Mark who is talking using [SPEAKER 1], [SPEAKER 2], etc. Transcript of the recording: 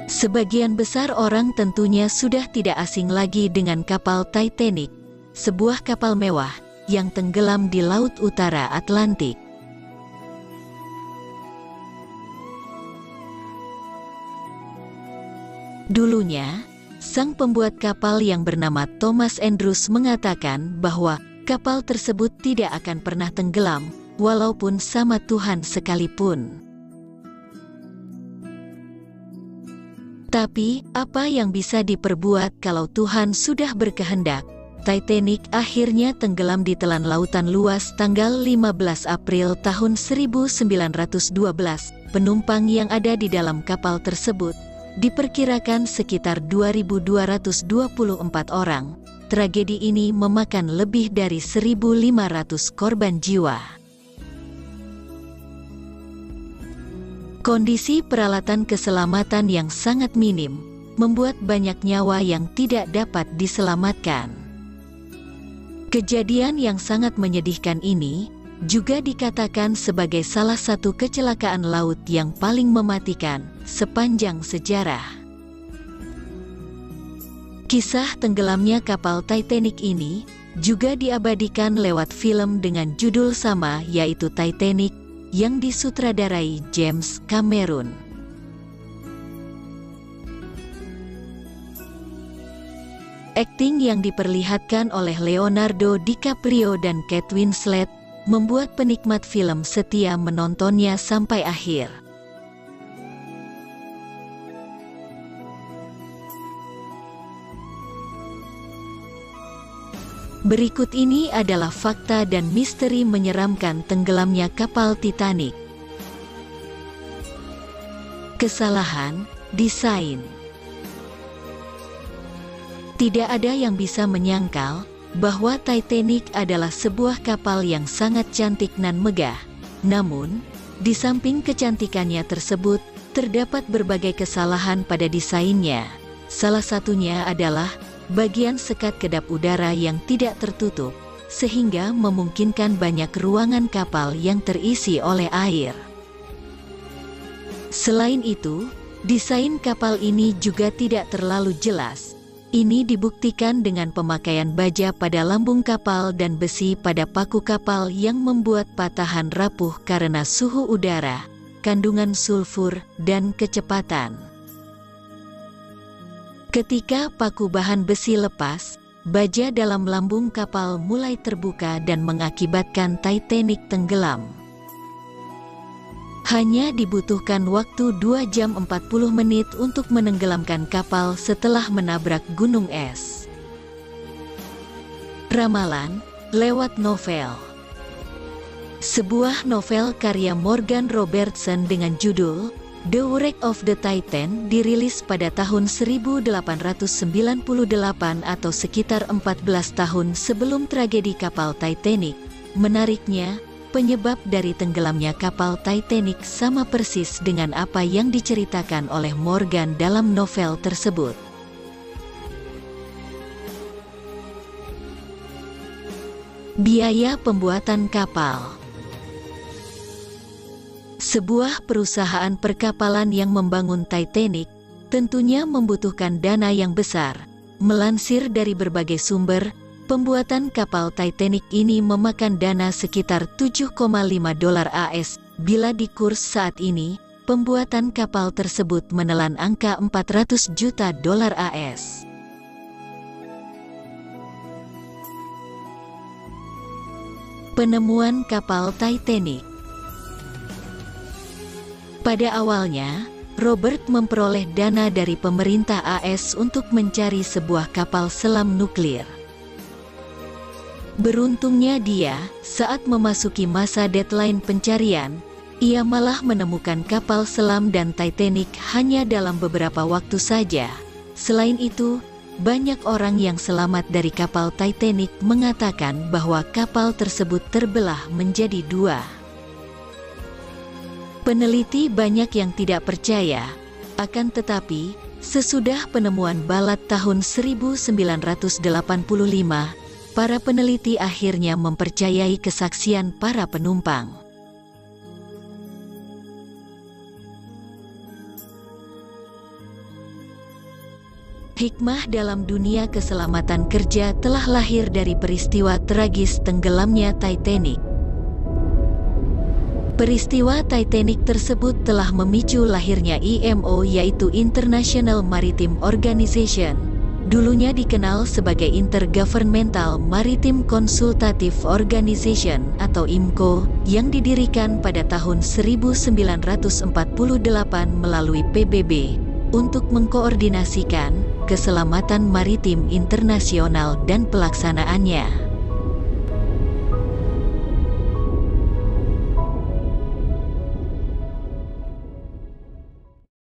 [SPEAKER 1] Sebagian besar orang tentunya sudah tidak asing lagi dengan kapal Titanic, sebuah kapal mewah yang tenggelam di Laut Utara Atlantik. Dulunya, sang pembuat kapal yang bernama Thomas Andrews mengatakan bahwa kapal tersebut tidak akan pernah tenggelam, walaupun sama Tuhan sekalipun. Tapi, apa yang bisa diperbuat kalau Tuhan sudah berkehendak? Titanic akhirnya tenggelam di telan lautan luas tanggal 15 April tahun 1912. Penumpang yang ada di dalam kapal tersebut diperkirakan sekitar 2.224 orang. Tragedi ini memakan lebih dari 1.500 korban jiwa. Kondisi peralatan keselamatan yang sangat minim membuat banyak nyawa yang tidak dapat diselamatkan. Kejadian yang sangat menyedihkan ini juga dikatakan sebagai salah satu kecelakaan laut yang paling mematikan sepanjang sejarah. Kisah tenggelamnya kapal Titanic ini juga diabadikan lewat film dengan judul sama, yaitu Titanic, yang disutradarai James Cameron. Akting yang diperlihatkan oleh Leonardo DiCaprio dan Kate Winslet membuat penikmat film setia menontonnya sampai akhir. Berikut ini adalah fakta dan misteri menyeramkan tenggelamnya kapal Titanic. Kesalahan desain. Tidak ada yang bisa menyangkal bahwa Titanic adalah sebuah kapal yang sangat cantik dan megah. Namun, di samping kecantikannya tersebut, terdapat berbagai kesalahan pada desainnya. Salah satunya adalah bagian sekat kedap udara yang tidak tertutup, sehingga memungkinkan banyak ruangan kapal yang terisi oleh air. Selain itu, desain kapal ini juga tidak terlalu jelas. Ini dibuktikan dengan pemakaian baja pada lambung kapal dan besi pada paku kapal yang membuat patahan rapuh karena suhu udara, kandungan sulfur, dan kecepatan. Ketika paku bahan besi lepas, baja dalam lambung kapal mulai terbuka dan mengakibatkan Titanic tenggelam. Hanya dibutuhkan waktu 2 jam 40 menit untuk menenggelamkan kapal setelah menabrak gunung es. Ramalan lewat novel. Sebuah novel karya Morgan Robertson dengan judul The Wreck of the Titan dirilis pada tahun 1898 atau sekitar 14 tahun sebelum tragedi kapal Titanic. Menariknya, penyebab dari tenggelamnya kapal Titanic sama persis dengan apa yang diceritakan oleh Morgan dalam novel tersebut. Biaya pembuatan kapal. Sebuah perusahaan perkapalan yang membangun Titanic tentunya membutuhkan dana yang besar. Melansir dari berbagai sumber, pembuatan kapal Titanic ini memakan dana sekitar $7,5 AS. Bila dikurs saat ini, pembuatan kapal tersebut menelan angka $400 juta AS. Penemuan kapal Titanic. Pada awalnya, Robert memperoleh dana dari pemerintah AS untuk mencari sebuah kapal selam nuklir. Beruntungnya dia, saat memasuki masa deadline pencarian, ia malah menemukan kapal selam dan Titanic hanya dalam beberapa waktu saja. Selain itu, banyak orang yang selamat dari kapal Titanic mengatakan bahwa kapal tersebut terbelah menjadi 2. Peneliti banyak yang tidak percaya, akan tetapi, sesudah penemuan balat tahun 1985, para peneliti akhirnya mempercayai kesaksian para penumpang. Hikmah dalam dunia keselamatan kerja telah lahir dari peristiwa tragis tenggelamnya Titanic. Peristiwa Titanic tersebut telah memicu lahirnya IMO, yaitu International Maritime Organization, dulunya dikenal sebagai Intergovernmental Maritime Consultative Organization atau IMCO, yang didirikan pada tahun 1948 melalui PBB untuk mengkoordinasikan keselamatan maritim internasional dan pelaksanaannya.